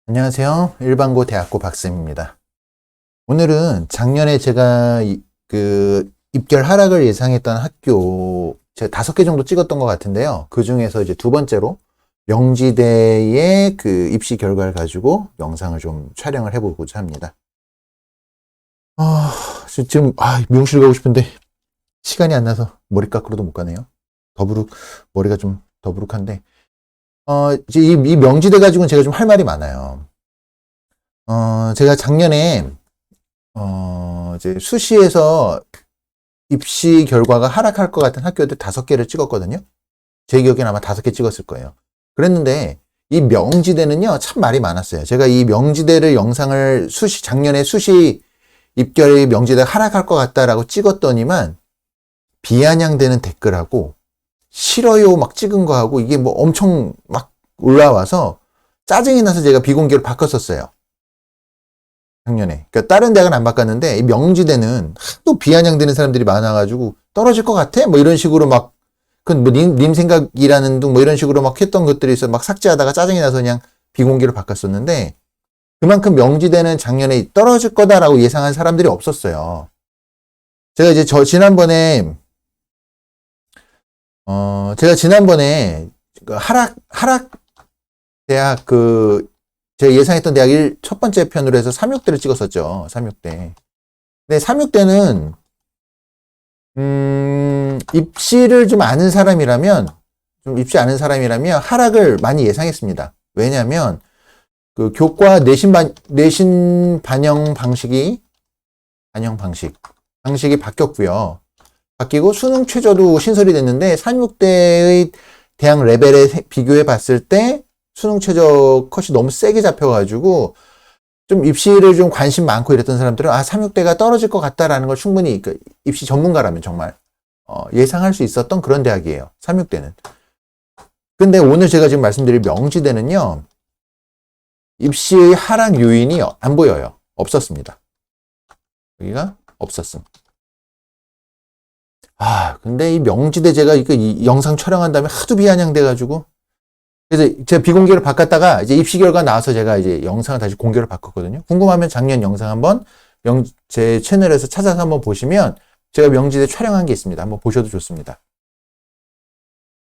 안녕하세요. 일반고 대학고 박쌤입니다. 오늘은 작년에 제가 입결 하락을 예상했던 학교 제가 5개 정도 찍었던 것 같은데요. 그 중에서 이제 두 번째로 명지대의 그 입시 결과를 가지고 영상을 좀 촬영을 해보고자 합니다. 지금 미용실 가고 싶은데 시간이 안 나서 머리 깎으러도 못 가네요. 머리가 좀 더부룩한데 이제 이 명지대 가지고는 제가 좀 할 말이 많아요. 제가 작년에, 이제 수시에서 입시 결과가 하락할 것 같은 학교들 5개를 찍었거든요. 제 기억에는 아마 5개 찍었을 거예요. 그랬는데, 이 명지대는요, 참 말이 많았어요. 제가 이 명지대를 영상을 작년에 수시 입결이 명지대가 하락할 것 같다라고 찍었더니만, 비아냥대는 댓글하고, 싫어요 막 찍은 거하고, 이게 뭐 엄청 막 올라와서, 짜증이 나서 제가 비공개로 바꿨었어요. 작년에. 그러니까 다른 대학은 안 바꿨는데 이 명지대는 하도 비아냥되는 사람들이 많아가지고 떨어질 것 같아? 뭐 이런 식으로 막 그건 뭐 님 생각이라는 둥 뭐 이런 식으로 막 했던 것들이 있어 막 삭제하다가 짜증이 나서 그냥 비공개로 바꿨었는데 그만큼 명지대는 작년에 떨어질 거다라고 예상한 사람들이 없었어요. 제가 이제 지난번에 그 하락 대학 제가 예상했던 대학 첫 번째 편으로 해서 삼육대를 찍었었죠. 삼육대. 근데 삼육대는 입시를 좀 아는 사람이라면 입시 아는 사람이라면 하락을 많이 예상했습니다. 왜냐하면 그 교과 내신 방식이 바뀌었고요. 바뀌고 수능 최저도 신설이 됐는데 삼육대의 대학 레벨에 비교해 봤을 때 수능 최저 컷이 너무 세게 잡혀가지고 좀 입시를 좀 관심 많고 이랬던 사람들은 삼육대가 떨어질 것 같다라는 걸 충분히 입시 전문가라면 정말 예상할 수 있었던 그런 대학이에요. 삼육대는. 근데 오늘 제가 지금 말씀드릴 명지대는요. 입시의 하락 요인이 안 보여요. 없었습니다. 여기가 없었음. 근데 이 명지대 제가 이 영상 촬영한 다음에 하도 비아냥돼가지고 그래서 제가 비공개로 바꿨다가 이제 입시 결과 나와서 제가 이제 영상을 다시 공개로 바꿨거든요. 궁금하면 작년 영상 한번 제 채널에서 찾아서 한번 보시면 제가 명지대 촬영한 게 있습니다. 한번 보셔도 좋습니다.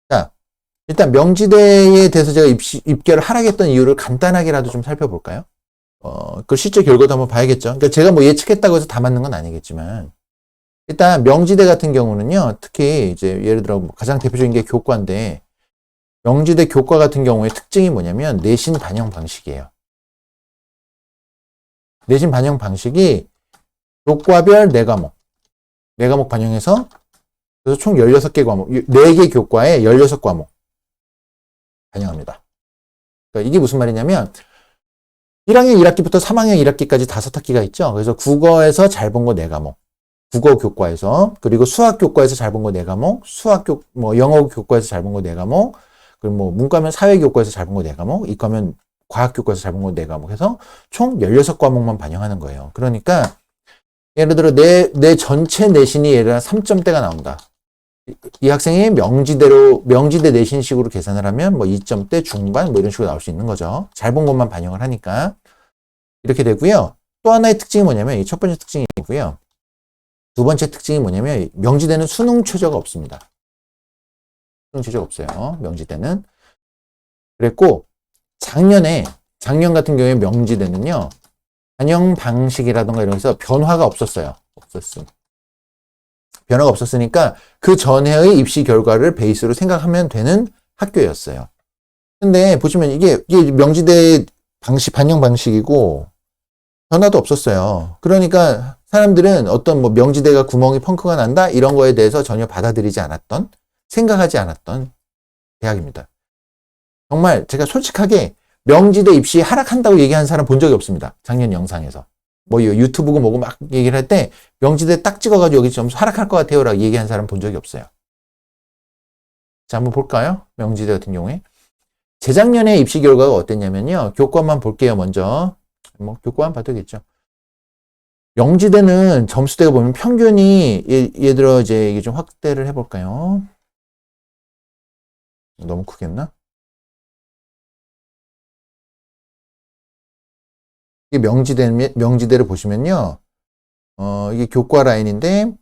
자, 일단 명지대에 대해서 제가 입결을 하락했던 이유를 간단하게라도 좀 살펴볼까요? 그 실제 결과도 한번 봐야겠죠. 그러니까 제가 뭐 예측했다고 해서 다 맞는 건 아니겠지만 일단 명지대 같은 경우는요. 특히 이제 예를 들어 가장 대표적인 게 교과인데 명지대 교과 같은 경우에 특징이 뭐냐면 내신 반영 방식이에요. 내신 반영 방식이 교과별 4과목 반영해서 그래서 총 16개 과목, 4개 교과에 16과목 반영합니다. 그러니까 이게 무슨 말이냐면 1학년 1학기부터 3학년 1학기까지 5학기가 있죠. 그래서 국어에서 잘 본 거 4과목, 국어 교과에서 그리고 수학 교과에서 잘 본 거 4과목, 영어 교과에서 잘 본 거 4과목, 그리고 뭐 문과면 사회교과에서 잘 본 거 4과목, 이과면 과학교과에서 잘 본 거 4과목 해서 총 16과목만 반영하는 거예요. 그러니까 예를 들어 내 전체 내신이 예를 들어 3점대가 나온다. 이 학생이 명지대 내신식으로 계산을 하면 뭐 2점대 중반 뭐 이런 식으로 나올 수 있는 거죠. 잘 본 것만 반영을 하니까 이렇게 되고요. 또 하나의 특징이 뭐냐면 이 첫 번째 특징이고요. 두 번째 특징이 뭐냐면 명지대는 수능 최저가 없습니다. 수능 최저가 없어요. 명지대는. 그랬고 작년 같은 경우에 명지대는요. 반영 방식이라던가 이런 데서 변화가 없었어요. 변화가 없었으니까 그 전해의 입시 결과를 베이스로 생각하면 되는 학교였어요. 근데 보시면 이게 명지대 반영 방식이고 변화도 없었어요. 그러니까 사람들은 어떤 뭐 명지대가 구멍이 펑크가 난다 이런 거에 대해서 전혀 받아들이지 않았던 생각하지 않았던 대학입니다. 정말 제가 솔직하게 명지대 입시 하락한다고 얘기한 사람 본 적이 없습니다. 작년 영상에서. 뭐 유튜브고 뭐고 막 얘기를 할 때 명지대 딱 찍어가지고 여기 점수 하락할 것 같아요 라고 얘기한 사람 본 적이 없어요. 자, 한번 볼까요? 명지대 같은 경우에. 재작년에 입시 결과가 어땠냐면요. 교과만 볼게요, 먼저. 뭐 교과만 봐도 되겠죠. 명지대는 점수대가 보면 평균이 예를 들어 이제 이게 좀 확대를 해볼까요? 너무 크겠나? 이게 명지대를 보시면요. 이게 교과 라인인데,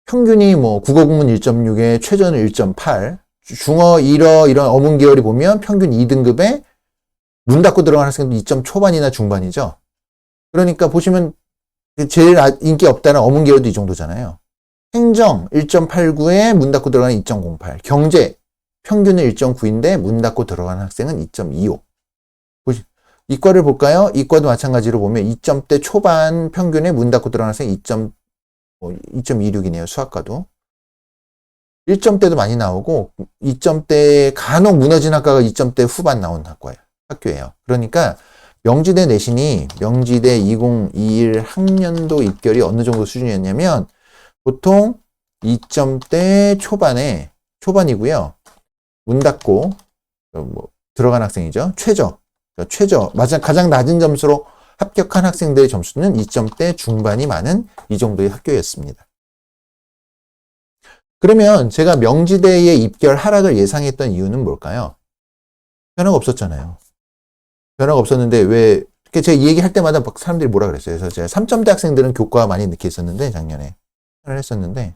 평균이 뭐, 국어 국문 1.6에 최저는 1.8, 중어, 일어, 이런 어문 계열이 보면 평균 2등급에 문 닫고 들어가는 학생도 2점 초반이나 중반이죠. 그러니까 보시면 제일 인기 없다는 어문 계열도 이 정도잖아요. 행정 1.89에 문 닫고 들어가는 2.08, 경제 평균은 1.9인데 문 닫고 들어가는 학생은 2.25. 이과를 볼까요? 이과도 마찬가지로 보면 2점대 초반 평균에 문 닫고 들어가는 학생 2.26이네요. 수학과도. 1점대도 많이 나오고 2점대 간혹 무너진 학과가 2점대 후반 나온 학교예요. 그러니까 명지대 내신이 명지대 2021 학년도 입결이 어느 정도 수준이었냐면 보통 2점대 초반이고요. 문 닫고 들어간 학생이죠. 최저 가장 낮은 점수로 합격한 학생들의 점수는 2점대 중반이 많은 이 정도의 학교였습니다. 그러면 제가 명지대의 입결 하락을 예상했던 이유는 뭘까요? 변화가 없었잖아요. 변화가 없었는데 왜 제가 이 얘기할 때마다 사람들이 뭐라 그랬어요. 그래서 제가 3점대 학생들은 교과 많이 늦게 했었는데 작년에 했었는데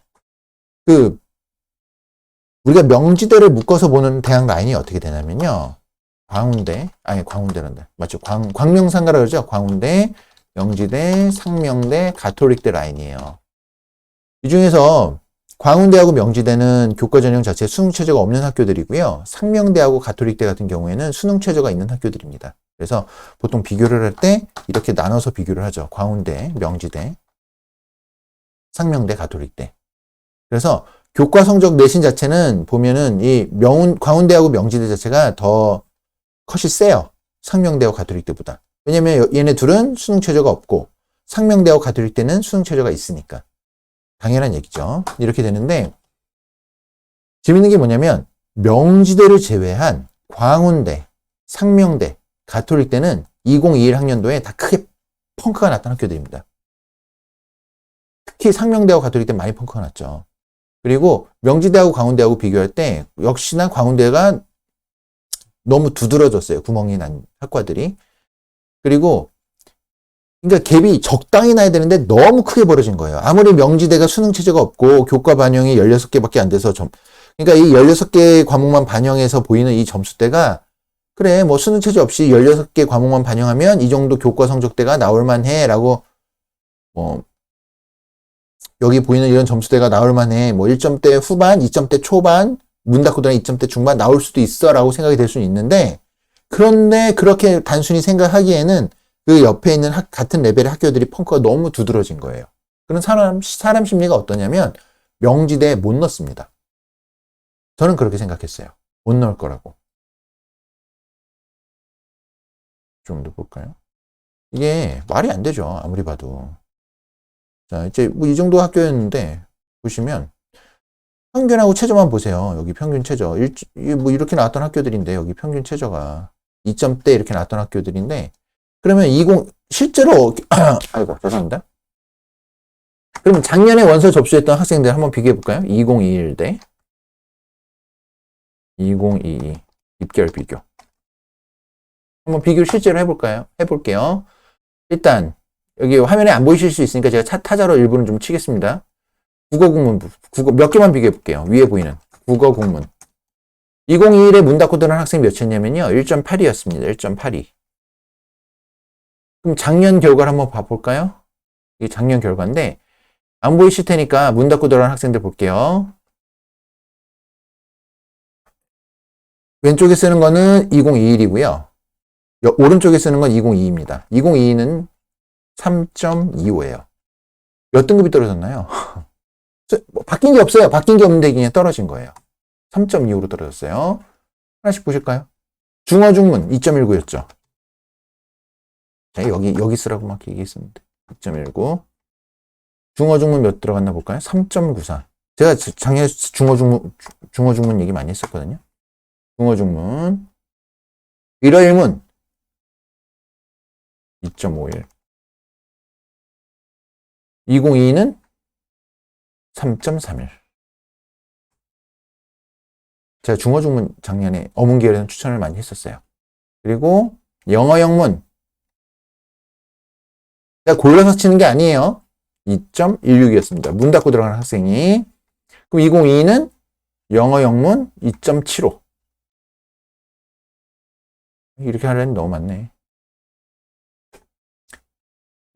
우리가 명지대를 묶어서 보는 대학 라인이 어떻게 되냐면요. 광운대란다. 맞죠? 광명상가라 그러죠? 광운대, 명지대, 상명대, 가톨릭대 라인이에요. 이 중에서 광운대하고 명지대는 교과 전형 자체에 수능 최저가 없는 학교들이고요. 상명대하고 가톨릭대 같은 경우에는 수능 최저가 있는 학교들입니다. 그래서 보통 비교를 할 때 이렇게 나눠서 비교를 하죠. 광운대, 명지대, 상명대, 가톨릭대. 그래서 교과 성적 내신 자체는 보면은 광운대하고 명지대 자체가 더 컷이 세요. 상명대와 가톨릭대보다. 왜냐면 얘네 둘은 수능 최저가 없고 상명대와 가톨릭대는 수능 최저가 있으니까. 당연한 얘기죠. 이렇게 되는데 재밌는 게 뭐냐면 명지대를 제외한 광운대, 상명대, 가톨릭대는 2021 학년도에 다 크게 펑크가 났던 학교들입니다. 특히 상명대와 가톨릭대 많이 펑크가 났죠. 그리고 명지대하고 광운대하고 비교할 때 역시나 광운대가 너무 두드러졌어요. 구멍이 난 학과들이. 그리고 그러니까 갭이 적당히 나야 되는데 너무 크게 벌어진 거예요. 아무리 명지대가 수능 체제가 없고 교과 반영이 16개밖에 안 돼서 그러니까 이 16개 과목만 반영해서 보이는 이 점수대가 그래 뭐 수능 체제 없이 16개 과목만 반영하면 이 정도 교과 성적대가 나올 만해 라고 여기 보이는 이런 점수대가 나올 만해 뭐 1점대 후반, 2점대 초반, 문 닫고 들어가는 2점대 중반 나올 수도 있어 라고 생각이 될 수는 있는데 그런데 그렇게 단순히 생각하기에는 그 옆에 있는 같은 레벨의 학교들이 펑크가 너무 두드러진 거예요. 그런 사람 심리가 어떠냐면 명지대에 못 넣습니다. 저는 그렇게 생각했어요. 못 넣을 거라고. 좀 더 볼까요? 이게 말이 안 되죠. 아무리 봐도. 자, 이제 뭐 이 정도 학교였는데 보시면 평균하고 최저만 보세요. 여기 평균 최저. 뭐 이렇게 나왔던 학교들인데 여기 평균 최저가 2점대 이렇게 나왔던 학교들인데 그러면 실제로 아이고 죄송합니다. 그럼 작년에 원서 접수했던 학생들 한번 비교해 볼까요? 2021대 2022 입결 비교. 한번 비교를 실제로 해볼게요. 일단 여기 화면에 안 보이실 수 있으니까 제가 타자로 일부는 좀 치겠습니다. 국어 국문 몇 개만 비교해 볼게요. 위에 보이는 국어 국문 2021에 문 닫고 들어간 학생이 몇이었냐면요. 1.8이었습니다. 1.82. 그럼 작년 결과를 한번 봐볼까요? 이게 작년 결과인데 안 보이실 테니까 문 닫고 들어간 학생들 볼게요. 왼쪽에 쓰는 거는 2021이고요. 오른쪽에 쓰는 건 2022입니다. 2022는 3.25예요. 몇 등급이 떨어졌나요? 바뀐 게 없어요. 바뀐 게 없는데 그냥 떨어진 거예요. 3.25로 떨어졌어요. 하나씩 보실까요? 중어 중문 2.19였죠. 자, 여기 쓰라고 막 얘기했었는데 2.19. 중어 중문 몇 들어갔나 볼까요? 3.94. 제가 작년에 중어 중문 얘기 많이 했었거든요. 중어 중문. 일어일문 2.51. 2022는 3.31. 제가 중어 중문 작년에 어문 계열에는 추천을 많이 했었어요. 그리고 영어 영문 골라서 치는 게 아니에요. 2.16이었습니다. 문 닫고 들어가는 학생이. 그럼 2022는 영어 영문 2.75. 이렇게 하려니 너무 많네.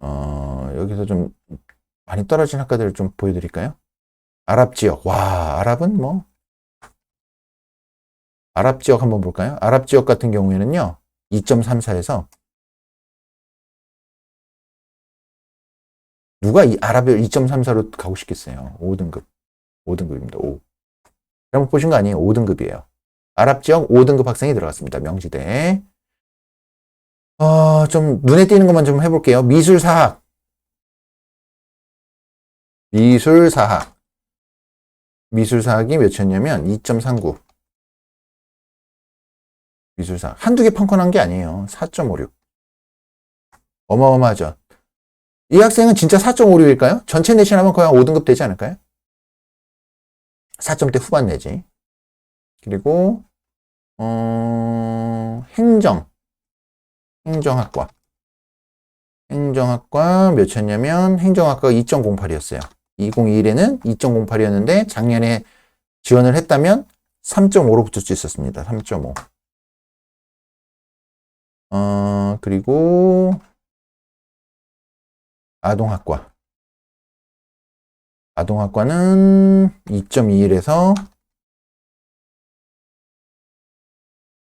여기서 좀 많이 떨어진 학과들을 좀 보여드릴까요? 아랍 지역. 와, 아랍은 뭐. 아랍 지역 한번 볼까요? 아랍 지역 같은 경우에는요, 2.34에서 누가 이 아랍을 2.34로 가고 싶겠어요? 5등급. 5등급입니다. 5. 잘못 보신 거 아니에요? 5등급이에요. 아랍 지역 5등급 학생이 들어갔습니다. 명지대. 좀 눈에 띄는 것만 좀 해볼게요. 미술사학. 미술사학. 미술사학이 몇이었냐면 2.39. 미술사학. 한두 개 펑컨한 게 아니에요. 4.56. 어마어마하죠. 이 학생은 진짜 4.56일까요? 전체 내신하면 거의 5등급 되지 않을까요? 4점대 후반 내지. 그리고 행정학과. 행정학과 몇이었냐면 행정학과가 2.08이었어요. 2021에는 2.08이었는데 작년에 지원을 했다면 3.5로 붙을 수 있었습니다. 3.5. 그리고 아동학과. 아동학과는 2.21에서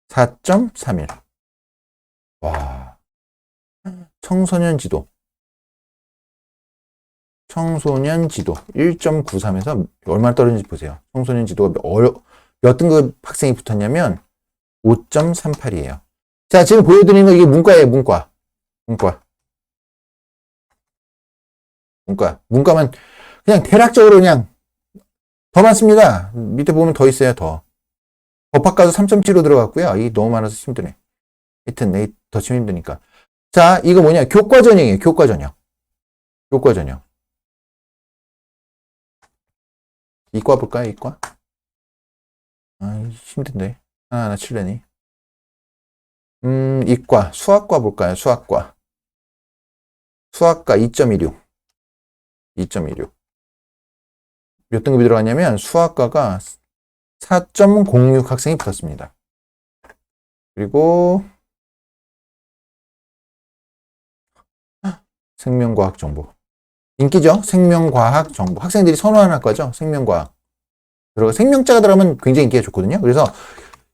4.31. 와. 청소년 지도. 청소년 지도 1.93에서 얼마나 떨어진지 보세요. 청소년 지도가 몇 등급 학생이 붙었냐면 5.38이에요. 자, 지금 보여드리는 거 이게 문과예요. 문과. 문과만 그냥 대략적으로 그냥 더 많습니다. 밑에 보면 더 있어요. 더. 법학과도 3.7로 들어갔고요. 이게 너무 많아서 힘드네. 하여튼 더 치면 힘드니까. 자, 이거 뭐냐? 교과전형이에요. 교과전형. 이과 볼까요? 이과? 힘든데. 하나 칠래니. 이과. 수학과 볼까요? 수학과 2.16. 몇 등급이 들어갔냐면 수학과가 4.06 학생이 붙었습니다. 그리고 생명과학 정보. 인기죠? 생명과학 정보. 학생들이 선호하는 학과죠? 생명과학. 생명자가 들어가면 굉장히 인기가 좋거든요. 그래서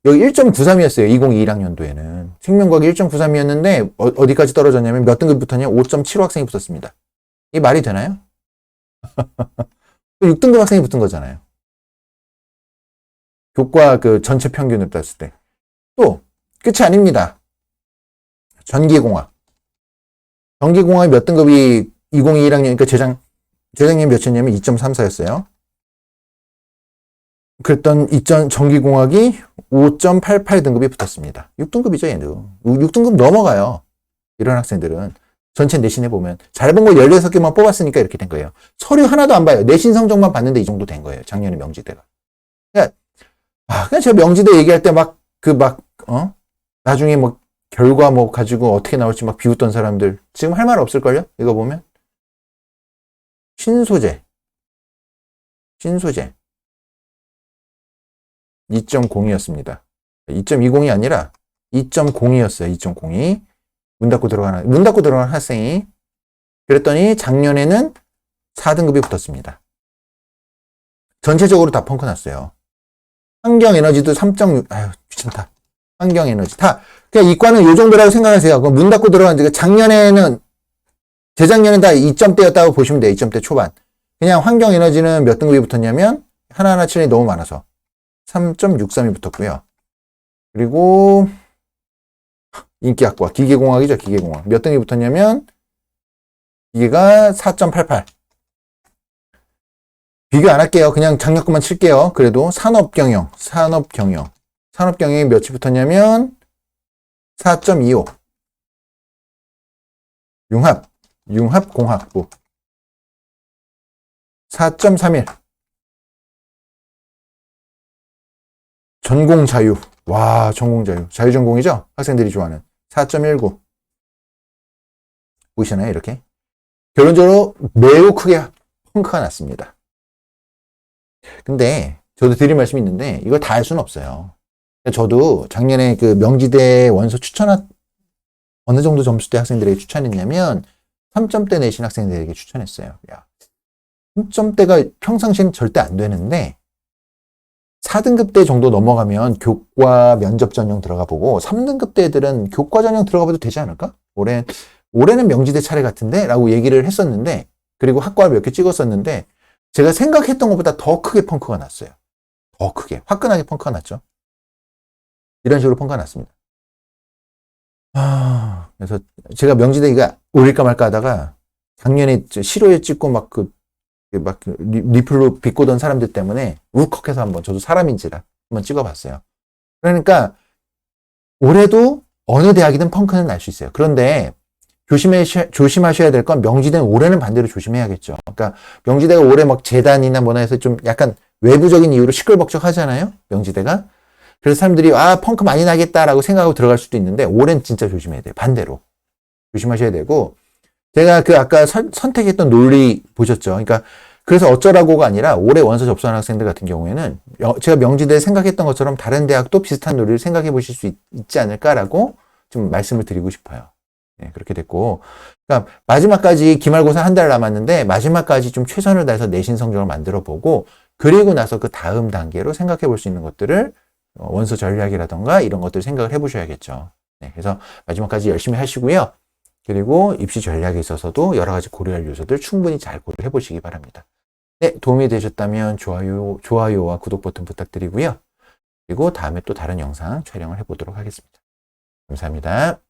여기 1.93이었어요. 2021학년도에는. 생명과학이 1.93이었는데 어디까지 떨어졌냐면 몇 등급 붙었냐? 5.75 학생이 붙었습니다. 이게 말이 되나요? 6등급 학생이 붙은 거잖아요. 교과 그 전체 평균을 땄을 때. 또 끝이 아닙니다. 전기공학. 전기공학이 몇 등급이 2021학년, 그러니까 재작년 몇이었냐면 2.34였어요. 그랬던 전기공학이 5.88 등급이 붙었습니다. 6등급이죠, 얘는. 6등급 넘어가요. 이런 학생들은. 전체 내신에 보면. 잘 본 거 16개만 뽑았으니까 이렇게 된 거예요. 서류 하나도 안 봐요. 내신 성적만 봤는데 이 정도 된 거예요. 작년에 명지대가. 그냥 제가 명지대 얘기할 때 나중에 결과 가지고 어떻게 나올지 비웃던 사람들. 지금 할 말 없을걸요? 이거 보면. 신소재. 2.0이었습니다. 2.20이 아니라 2.02였어요. 2.02. 문 닫고 들어가는 학생이. 그랬더니 작년에는 4등급이 붙었습니다. 전체적으로 다 펑크 났어요. 환경에너지도 3.6. 귀찮다. 환경에너지. 그냥 이과는 요 정도라고 생각하세요. 그럼 문 닫고 들어가는, 재작년엔 다 2점대였다고 보시면 돼요. 2점대 초반. 그냥 환경에너지는 몇 등급이 붙었냐면, 하나하나 칠이 너무 많아서 3.63이 붙었고요. 그리고, 인기학과. 기계공학이죠. 기계공학. 몇 등급이 붙었냐면, 기계가 4.88. 비교 안 할게요. 그냥 작년 것만 칠게요. 그래도 산업경영이 몇이 붙었냐면 4.25. 융합공학부 4.31. 전공자유. 와, 전공자유. 자유전공이죠? 학생들이 좋아하는 4.19. 보이시나요? 이렇게. 결론적으로 매우 크게 펑크가 났습니다. 근데 저도 드릴 말씀이 있는데 이걸 다 할 수는 없어요. 저도 작년에 그 명지대 원서 어느 정도 점수대 학생들에게 추천했냐면 3점대 내신 학생들에게 추천했어요. 야, 3점대가 평상시엔 절대 안 되는데 4등급대 정도 넘어가면 교과 면접 전형 들어가 보고 3등급대 애들은 교과 전형 들어가 봐도 되지 않을까? 올해는 명지대 차례 같은데? 라고 얘기를 했었는데, 그리고 학과를 몇 개 찍었었는데, 제가 생각했던 것보다 더 크게 펑크가 났어요. 더 크게. 화끈하게 펑크가 났죠. 이런 식으로 펑크가 났습니다. 그래서 제가 명지대가 올릴까 말까 하다가 작년에 시로에 찍고 리플로 비꼬던 사람들 때문에 울컥해서 한번 저도 사람인지라 한번 찍어봤어요. 그러니까 올해도 어느 대학이든 펑크는 날 수 있어요. 그런데 조심하셔야 될 건 명지대는 올해는 반대로 조심해야겠죠. 그러니까 명지대가 올해 막 재단이나 뭐나 해서 좀 약간 외부적인 이유로 시끌벅적 하잖아요. 명지대가. 그래서 사람들이 펑크 많이 나겠다라고 생각하고 들어갈 수도 있는데 올해는 진짜 조심해야 돼요. 반대로. 조심하셔야 되고 제가 그 아까 선택했던 논리 보셨죠? 그러니까 그래서 어쩌라고가 아니라 올해 원서 접수한 학생들 같은 경우에는 제가 명지대 생각했던 것처럼 다른 대학도 비슷한 논리를 생각해 보실 수 있지 않을까라고 좀 말씀을 드리고 싶어요. 네, 그렇게 됐고 그러니까 마지막까지 기말고사 한 달 남았는데 마지막까지 좀 최선을 다해서 내신 성적을 만들어 보고 그리고 나서 그 다음 단계로 생각해 볼 수 있는 것들을 원서 전략이라던가 이런 것들을 생각을 해 보셔야겠죠. 네, 그래서 마지막까지 열심히 하시고요. 그리고 입시 전략에 있어서도 여러 가지 고려할 요소들 충분히 잘 고려해 보시기 바랍니다. 네, 도움이 되셨다면 좋아요와 구독 버튼 부탁드리고요. 그리고 다음에 또 다른 영상 촬영을 해보도록 하겠습니다. 감사합니다.